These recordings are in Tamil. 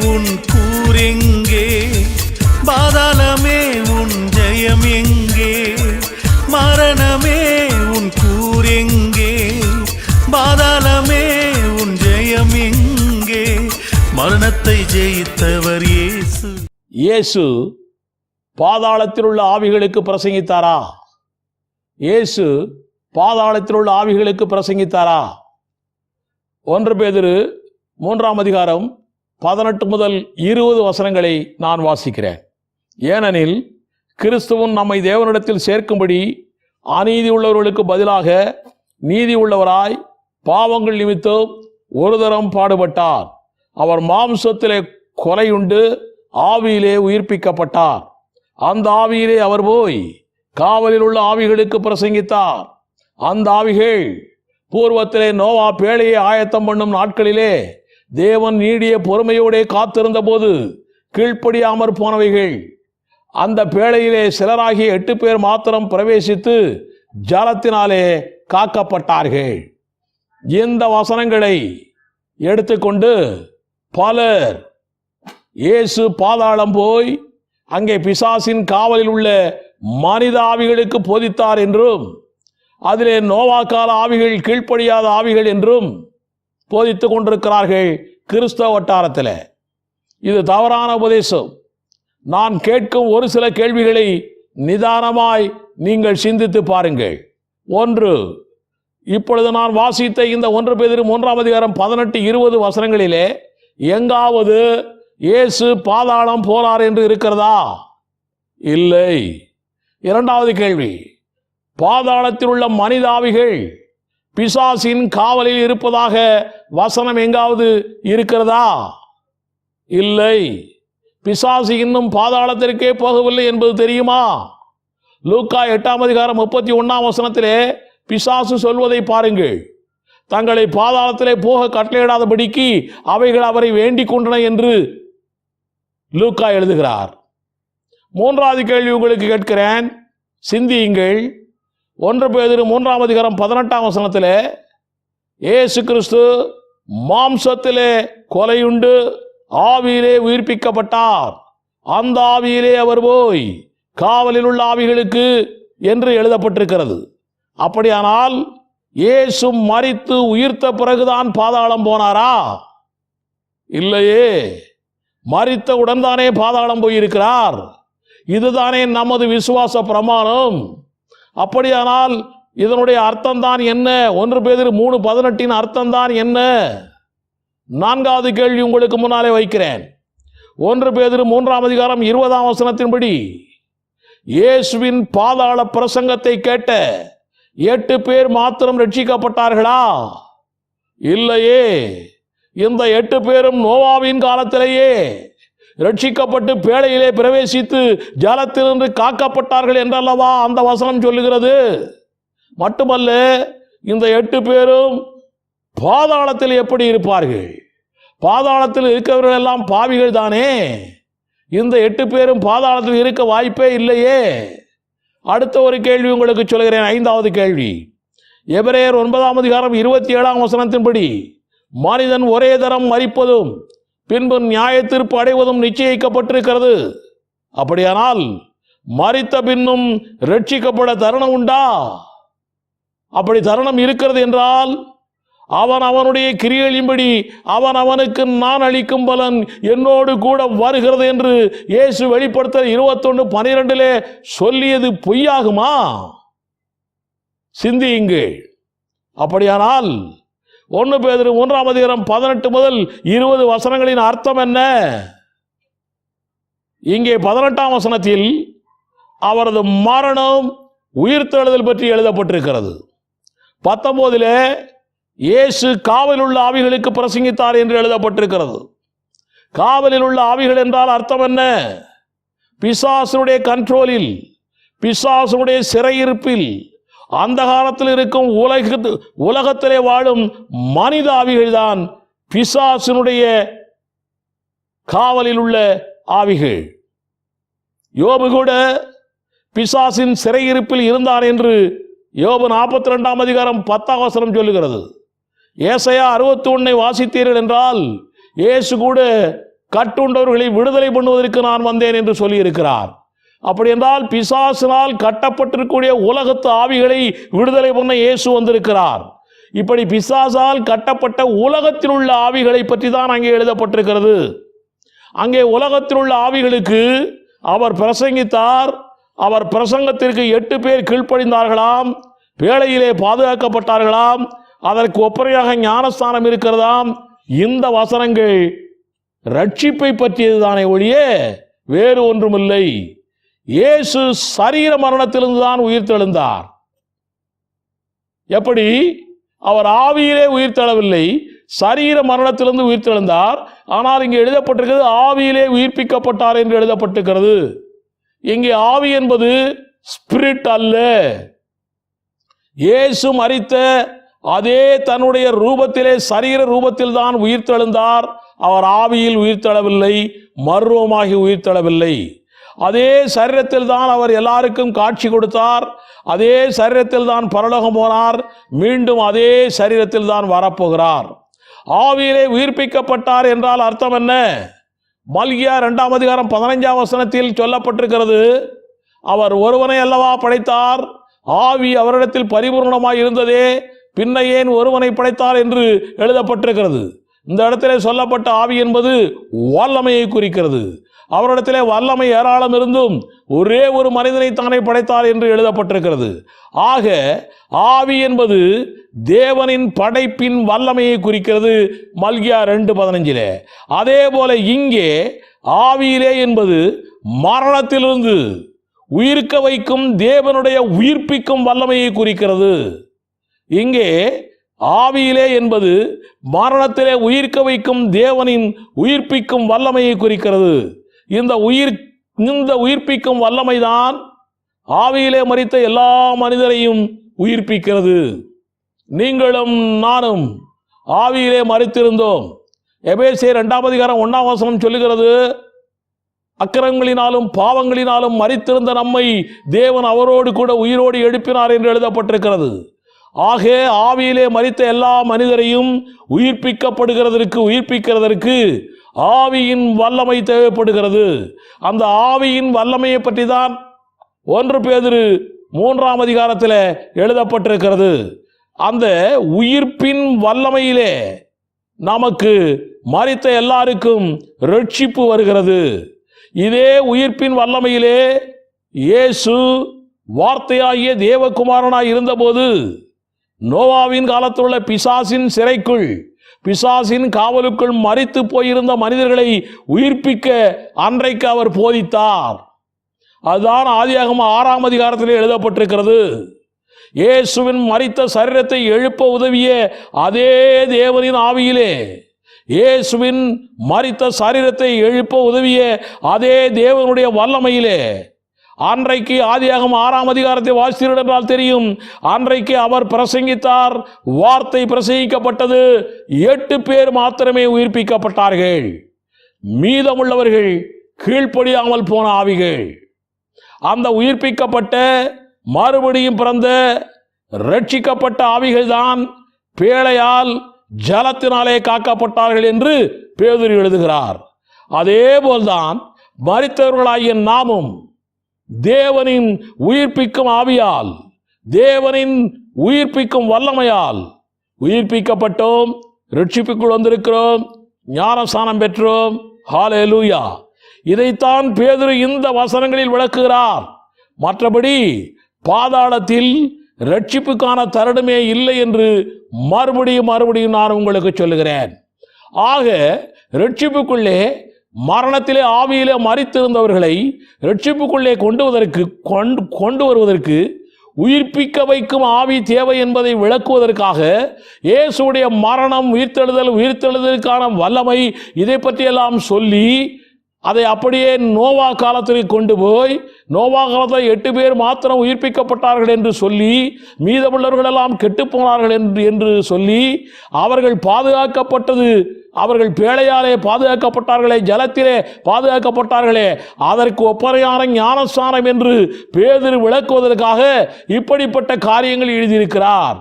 உன் கூரெங்கே, பாதாளமே உன் ஜெயம் எங்கே? மரணமே உன் கூரெங்கே, பாதாளமே உன் ஜெயம் எங்கே? மரணத்தை ஜெயித்தவர் இயேசு. இயேசு பாதாளத்தில் உள்ள ஆவிகளுக்கு பிரசங்கித்தாரா? இயேசு பாதாளத்தில் உள்ள ஆவிகளுக்கு பிரசங்கித்தாரா? 1 பேதுரு 3ஆம் அதிகாரம் 18 முதல் 20 வசனங்களை நான் வாசிக்கிறேன். ஏனெனில் கிறிஸ்துவும் நம்மை தேவனிடத்தில் சேர்க்கும்படி அநீதி உள்ளவர்களுக்கு பதிலாக நீதி உள்ளவராய் பாவங்கள் நிமித்தம் ஒரு தரம் பாடுபட்டார். அவர் மாம்சத்திலே கொலையுண்டு ஆவியிலே உயிர்ப்பிக்கப்பட்டார். அந்த ஆவியிலே அவர் போய் காவலில் உள்ள ஆவிகளுக்கு பிரசங்கித்தார். அந்த ஆவிகள் பூர்வத்திலே நோவா பேழையை ஆயத்தம் பண்ணும் நாட்களிலே தேவன் நீடிய பொறுமையோடே காத்திருந்த போது கீழ்ப்படியாமற் போனவைகள். அந்த பேழையிலே சிலராகிய 8 பேர் மாத்திரம் பிரவேசித்து ஜலத்தினாலே காக்கப்பட்டார்கள். இந்த வசனங்களை எடுத்துக்கொண்டு பலர் இயேசு பாதாளம் போய் அங்கே பிசாசின் காவலில் உள்ள மனித ஆவிகளுக்கு போதித்தார் என்றும், அதிலே நோவா கால ஆவிகள் கீழ்ப்படியாத ஆவிகள் என்றும் போதித்து கொண்டிருக்கிறார்கள் கிறிஸ்தவ வட்டாரத்தில். இது தவறான உபதேசம். நான் கேட்கும் ஒரு சில கேள்விகளை நிதானமாய் நீங்கள் சிந்தித்து பாருங்கள். 1, இப்பொழுது நான் வாசித்த இந்த 1 பேதுரு 3ஆம் அதிகாரம் 18-20 வசனங்களிலே எங்காவது இயேசு பாதாளம் போனார் என்று இருக்கிறதா? இல்லை. 2வது கேள்வி, பாதாளத்தில் உள்ள மனிதாவிகள் பிசாசின் காவலில் இருப்பதாக வசனம் எங்காவது இருக்கிறதா? இல்லை. பிசாசு இன்னும் பாதாளத்திற்கே போகவில்லை என்பது தெரியுமா? லூக்கா 8ஆம் அதிகாரம் 31ஆம் வசனத்திலே பிசாசு சொல்வதை பாருங்கள். தங்களை பாதாளத்திலே போக கட்டளையிடாதபடிக்கு அவைகள் அவரை வேண்டிக் கொண்டன என்று லூக்கா எழுதுகிறார். 3வது கேள்வி உங்களுக்கு கேட்கிறேன், சிந்தியுங்கள். 1 பேதுரு 3ஆம் அதிகாரம் 18ஆம் வசனத்திலே இயேசு கிறிஸ்து மாம்சத்திலே கொலையுண்டு ஆவியிலே உயிர்ப்பிக்கப்பட்டார். அந்த ஆவியிலே அவர் போய் காவலில் உள்ள ஆவிகளுக்கு என்று எழுதப்பட்டிருக்கிறது. அப்படியானால் இயேசு மரித்து உயிர்த்த பிறகுதான் பாதாளம் போனாரா? இல்லையே. மரித்தவுடன் தானே பாதாளம் போயிருக்கிறார். இதுதானே நமது விசுவாச பிரமாணம். அப்படியானால் இதனுடைய அர்த்தம் தான் என்ன? 1 பேதுரு 3:18 அர்த்தம் தான் என்ன? 4வது கேள்வி உங்களுக்கு முன்னாலே வைக்கிறேன். 1 பேதுரு 3ஆம் அதிகாரம் 20ஆம் வசனத்தின்படி இயேசுவின் பாதாள பிரசங்கத்தை கேட்ட 8 பேர் மாத்திரம் ரட்சிக்கப்பட்டார்களா? இல்லையே. இந்த 8 பேரும் நோவாவின் காலத்திலேயே ரட்சிக்கப்பட்டு பேழையிலே பிரவேசித்து ஜலத்திலிருந்து காக்கப்பட்டார்கள் என்றல்லவா அந்த வசனம் சொல்லுகிறது. மட்டுமல்ல, இந்த 8 பேரும் பாதாளத்தில் எப்படி இருப்பார்கள்? பாதாளத்தில் இருக்கிறவர்கள் எல்லாம் பாவிகள் தானே. இந்த 8 பேரும் பாதாளத்தில் இருக்க வாய்ப்பே இல்லையே. அடுத்த ஒரு கேள்வி உங்களுக்கு சொல்கிறேன். 5வது கேள்வி, எபிரேயர் 9ஆம் அதிகாரம் 27ஆம் வசனத்தின்படி மனிதன் ஒரே தரம் மரிப்பதும் பின்பு நியாய தீர்ப்பு அடைவதும் நிச்சயிக்கப்பட்டிருக்கிறது. அப்படியானால் மரித்த பின்னும் ரட்சிக்கப்பட தருணம் உண்டா? அப்படி தருணம் இருக்கிறது என்றால் அவன் அவனுடைய கிரியைகளின்படி அவன் அவனுக்கு நான் அளிக்கும் பலன் என்னோடு கூட வருகிறது என்று இயேசு வெளிப்படுத்த 21:12 சொல்லியது பொய்யாகுமா? சிந்தியுங்கள். அப்படியானால் 1 பேதுரு 3ஆம் அதிகாரம் 18 முதல் 20 வசனங்களின் அர்த்தம் என்ன? இங்கே 18ஆம் வசனத்தில் அவரது மரணம் உயிர்த்தெழுதல் பற்றி எழுதப்பட்டிருக்கிறது. 19 இயேசு காவலில் உள்ள ஆவிகளுக்கு பிரசங்கித்தார் என்று எழுதப்பட்டிருக்கிறது. காவலில் உள்ள ஆவிகள் என்றால் அர்த்தம் என்ன? பிசாசுடைய கண்ட்ரோலில், பிசாசுடைய சிறையிருப்பில் அந்த காலத்தில் இருக்கும் உலகத்திலே வாழும் மனித ஆவிகள் தான் பிசாசினுடைய காவலில் உள்ள ஆவிகள். யோபு கூட பிசாசின் சிறையிருப்பில் இருந்தார் என்று யோபு 42ஆம் அதிகாரம் 10ஆம் வசனம் சொல்லுகிறது. ஏசாயா 61 வாசித்தீர்கள் என்றால் இயேசு கூட கட்டுண்டவர்களை விடுதலை பண்ணுவதற்கு நான் வந்தேன் என்று சொல்லியிருக்கிறார். அப்படி என்றால் பிசாசினால் கட்டப்பட்டிருக்கக்கூடிய உலகத்து ஆவிகளை விடுதலை பண்ண இயேசு வந்திருக்கிறார். இப்படி பிசாசால் கட்டப்பட்ட உலகத்தில் உள்ள ஆவிகளை பற்றி தான் அங்கே எழுதப்பட்டிருக்கிறது. அங்கே உலகத்தில் உள்ள ஆவிகளுக்கு அவர் பிரசங்கித்தார். அவர் பிரசங்கத்திற்கு 8 பேர் கீழ்ப்படிந்தார்களாம், வேளையிலே பாதுகாக்கப்பட்டார்களாம், அதற்கு ஒப்பனையாக ஞானஸ்தானம் இருக்கிறதாம். இந்த வசனங்கள் ரட்சிப்பை பற்றியதுதானே ஒழிய வேறு ஒன்றுமில்லை. இயேசு சரீர மரணத்திலிருந்து தான் உயிர்த்தெழுந்தார். எப்படி? அவர் ஆவியிலே உயிர்த்தெழவில்லை, சரீர மரணத்திலிருந்து உயிர்த்தெழுந்தார். ஆனால் இங்கே எழுதப்பட்டிருக்கிறது ஆவியிலே உயிர்ப்பிக்கப்பட்டார் என்று எழுதப்பட்டிருக்கிறது. இங்கே ஆவி என்பது ஸ்பிரிட் அல்ல. இயேசு மரித்த அதே தன்னுடைய ரூபத்திலே சரீர ரூபத்தில் தான் உயிர்த்தெழுந்தார். அவர் ஆவியில் உயிர்த்தெழவில்லை, மர்வமாகி உயிர்த்தெழவில்லை. அதே சரீரத்தில் தான் அவர் எல்லாருக்கும் காட்சி கொடுத்தார். அதே சரீரத்தில் தான் பரலோகம் போனார். மீண்டும் அதே சரீரத்தில் தான் வரப்போகிறார். ஆவியிலே உயிர்ப்பிக்கப்பட்டார் என்றால் அர்த்தம் என்ன? மல்கியா 2ஆம் அதிகாரம் 15ஆம் வசனத்தில் சொல்லப்பட்டிருக்கிறது, அவர் ஒருவனை அல்லவா படைத்தார், ஆவி அவரிடத்தில் பரிபூர்ணமாய் இருந்ததே, பின்ன ஏன் ஒருவனை படைத்தார் என்று எழுதப்பட்டிருக்கிறது. இந்த இடத்திலே சொல்லப்பட்ட ஆவி என்பது வல்லமையை குறிக்கிறது. அவரிடத்திலே வல்லமை ஏராளம் இருந்தும் ஒரே ஒரு மனிதனை தானே படைத்தார் என்று எழுதப்பட்டிருக்கிறது. ஆக ஆவி என்பது தேவனின் படைப்பின் வல்லமையை குறிக்கிறது மல்கியா 2:15. அதே போல இங்கே ஆவியிலே என்பது மரணத்திலிருந்து உயிர்க்க வைக்கும் தேவனுடைய உயிர்ப்பிக்கும் வல்லமையை குறிக்கிறது. இங்கே ஆவியிலே என்பது மரணத்திலே உயிர்க்க வைக்கும் தேவனின் உயிர்ப்பிக்கும் வல்லமையை குறிக்கிறது. இந்த உயிர்ப்பிக்கும் வல்லமைதான் ஆவியிலே மரித்த எல்லா மனிதரையும் உயிர்ப்பிக்கிறது. நீங்களும் நானும் ஆவியிலே மரித்திருந்தோம். எபேசியர் 2ஆம் அதிகாரம் 1ஆம் வசனம் சொல்லுகிறது, அக்கிரமங்களினாலும் பாவங்களினாலும் மரித்திருந்த நம்மை தேவன் அவரோடு கூட உயிரோடு எழுப்பினார் என்று எழுதப்பட்டிருக்கிறது. ஆக ஆவியிலே மரித்த எல்லா மனிதரையும் உயிர்ப்பிக்கிறதற்கு ஆவியின் வல்லமை தேவைப்படுகிறது. அந்த ஆவியின் வல்லமையை பற்றி தான் 1 பேதுரு 3ஆம் அதிகாரத்தில் எழுதப்பட்டிருக்கிறது. அந்த உயிர்ப்பின் வல்லமையிலே நமக்கு மரித்த எல்லாருக்கும் ரட்சிப்பு வருகிறது. இதே உயிர்ப்பின் வல்லமையிலே இயேசு வார்த்தையாகிய தேவகுமாரனாய் இருந்தபோது நோவாவின் காலத்தில் உள்ள பிசாசின் சிறைக்குள், பிசாசின் காவலுக்குள் மரித்து போயிருந்த மனிதர்களை உயிர்ப்பிக்க அன்றைக்கு அவர் போதித்தார். அதுதான் ஆதியாகமம் 6ஆம் அதிகாரத்தில் எழுதப்பட்டிருக்கிறது. இயேசுவின் மரித்த சரீரத்தை எழுப்ப உதவிய அதே தேவனின் ஆவியிலே, இயேசுவின் மரித்த சரீரத்தை எழுப்ப உதவிய அதே தேவனுடைய வல்லமையிலே அன்றைக்கு ஆதியாகமம் 6ஆம் அதிகாரத்தை வாசித்தீர்கள் என்றால் தெரியும். அன்றைக்கு அவர் பிரசங்கித்தார், வார்த்தை பிரசங்கிக்கப்பட்டது, 8 பேர் மாத்திரமே உயிர்ப்பிக்கப்பட்டார்கள். மீதமுள்ளவர்கள் கீழ்ப்படியாமல் போன ஆவிகள். அந்த உயிர்ப்பிக்கப்பட்ட மறுபடியும் பிறந்த ரட்சிக்கப்பட்ட ஆவிகள் தான் பேழையால் ஜலத்தினாலே காக்கப்பட்டார்கள் என்று பேதுரு எழுதுகிறார். அதே போல்தான் மரித்தவர்களாகிய நாமும் தேவனின் உயிர்ப்பிக்கும் ஆவியால், தேவனின் உயிர்ப்பிக்கும் வல்லமையால் உயிர்ப்பிக்கப்பட்டோம், ரட்சிப்புக்குள் வந்திருக்கிறோம், ஞானஸ்நானம் பெற்றோம். ஹல்லேலூயா! இதைத்தான் பேதுரு இந்த வசனங்களில் விளக்குகிறார். மற்றபடி பாதாளத்தில் ரட்சிப்புக்கான தருணமே இல்லை என்று மறுபடியும் நான் உங்களுக்கு சொல்லுகிறேன். ஆக ரட்சிப்புக்குள்ளே, மரணத்திலே ஆவியிலே மரித்திருந்தவர்களை ரட்சிப்புக்குள்ளே கொண்டு வருவதற்கு உயிர்ப்பிக்க வைக்கும் ஆவி தேவை என்பதை விளக்குவதற்காக இயேசுடைய மரணம், உயிர்த்தெழுதலுக்கான வல்லமை, இதை பற்றியெல்லாம் சொல்லி அதை அப்படியே நோவா காலத்திற்கு கொண்டு போய், நோவா காலத்தில் 8 பேர் மாத்திரம் உயிர்ப்பிக்கப்பட்டார்கள் என்று சொல்லி மீதமுள்ளவர்களெல்லாம் கெட்டுப்போனார்கள் என்று சொல்லி அவர்கள் பாதுகாக்கப்பட்டது, அவர்கள் பேழையாலே பாதுகாக்கப்பட்டார்களே, ஜலத்திலே பாதுகாக்கப்பட்டார்களே, அதற்கு ஒப்பனையான ஞானஸ்நானம் என்று பேதுரு விளக்குவதற்காக இப்படிப்பட்ட காரியங்கள் எழுதியிருக்கிறார்.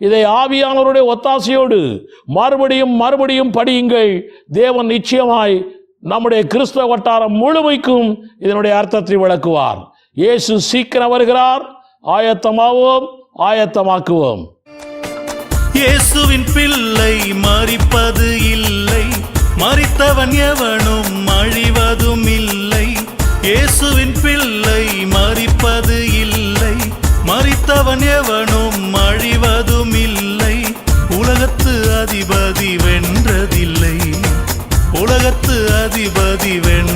இதை ஆவியானவருடைய ஒத்தாசையோடு மறுபடியும் படியுங்கள். தேவன் நிச்சயமாய் நம்முடைய கிறிஸ்தவ வட்டாரம் முழுமைக்கும் இதனுடைய அர்த்தத்தை விளக்குவார். இயேசு சீக்கிரம் வருகிறார். ஆயத்தமாவோம், ஆயத்தமாக்குவோம். இயேசுவின் பிள்ளை மரிப்பது இல்லை, மரித்தவன் எவனும் அழிவதும் இல்லை. இயேசுவின் பிள்ளை மரிப்பது இல்லை, மரித்தவன் எவனும் அழிவதும் இல்லை. உலகத்து அதிபதி வென்றதில்லை, உலகத்து அதிபதி வென்ற